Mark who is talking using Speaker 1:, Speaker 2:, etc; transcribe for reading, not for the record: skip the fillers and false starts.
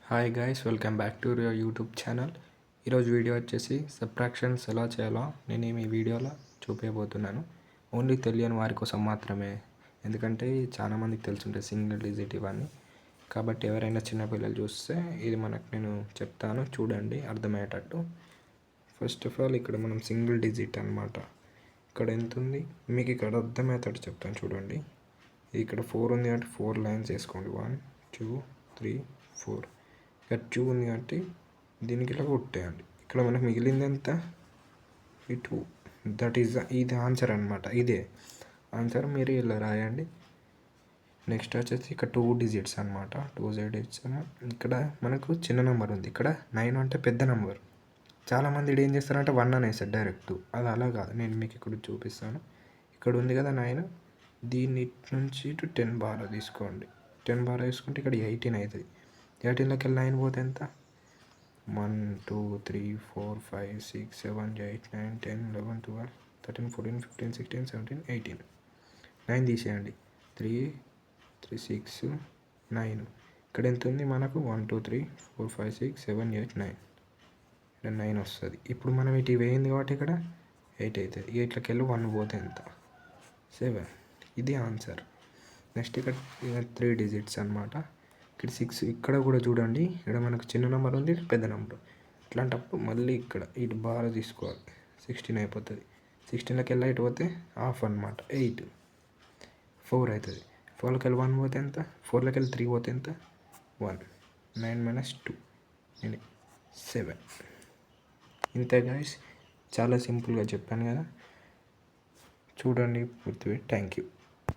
Speaker 1: Hi guys, welcome back to your YouTube channel. ఈరోజు video వచ్చేసి subtractions ఎలా చేయాలో నేను ఈ వీడియోలో చూపించబోతున్నాను. ఓన్లీ తెలియని వారి కోసం మాత్రమే, ఎందుకంటే చాలామందికి తెలుసుంటాయి సింగిల్ డిజిట్ ఇవన్నీ. కాబట్టి ఎవరైనా చిన్నపిల్లలు చూస్తే ఇది నేను చెప్తాను, చూడండి అర్థమయ్యేటట్టు. ఫస్ట్ ఆఫ్ ఆల్ ఇక్కడ మనం సింగిల్ డిజిట్ అనమాట. ఇక్కడ ఎంత ఉంది మీకు ఇక్కడ అర్థమయ్యేటట్టు చెప్తాను చూడండి. ఇక్కడ 4 ఉంది అంటే 4 లైన్స్ వేసుకోండి. 1 2 3 4. ఇక్కడ 2 ఉంది కాబట్టి దీనికి ఇలా కొట్టేయండి. ఇక్కడ మనకు మిగిలింది ఎంత, ఈ 2. దట్ ఈజ్ ఇది ఆన్సర్ అనమాట. ఇదే ఆన్సర్, మీరు ఇలా రాయండి. నెక్స్ట్ వచ్చేసి ఇక్కడ 2 డిజిట్స్ అనమాట. 2 డిజిట్స్. ఇక్కడ మనకు చిన్న నెంబర్ ఉంది, ఇక్కడ 9 అంటే పెద్ద నెంబర్. చాలామంది ఏం చేస్తారంటే 1 అనేసారు డైరెక్ట్. అది అలా కాదు, నేను మీకు ఇక్కడ చూపిస్తాను. ఇక్కడ ఉంది కదా 9, దీన్ని నుంచి ఇటు 10 బార్ తీసుకోండి. 10 బార్ వేసుకుంటే ఇక్కడ 18 అవుతుంది. 18లోకి వెళ్ళి 9 పోతే ఎంత, 1 2 3 4 5 6 7 8 9 10 11 12 13 14 15 16 17 18. 9 తీసేయండి. 3 3 6 9. ఇక్కడ ఎంత ఉంది మనకు, 1 2 3 4 5 6 7 8 9. ఇక్కడ 9 వస్తుంది. ఇప్పుడు మనం ఇటు వేయింది కాబట్టి ఇక్కడ 8 అవుతుంది. 8లోకి వెళ్ళి 1 పోతే ఎంత, 7. ఇది ఆన్సర్. నెక్స్ట్ ఇక్కడ 3 డిజిట్స్ అనమాట. ఇక్కడ 6. ఇక్కడ కూడా చూడండి, ఇక్కడ మనకు చిన్న నెంబర్ ఉంది, పెద్ద నెంబర్. అట్లాంటప్పుడు మళ్ళీ ఇక్కడ ఇటు బాగా తీసుకోవాలి. 16 అయిపోతుంది. 16లోకి వెళ్ళి ఇటు పోతే హాఫ్ అనమాట, 8. 4 అవుతుంది. 4లోకి వెళ్ళి 1 పోతే ఎంత, 4లోకి వెళ్ళి 3 పోతే ఎంత, 1. 9 - 2 7. ఇంతే గైస్, చాలా సింపుల్గా చెప్పాను కదా, చూడండి పూర్తిగా. Thank you.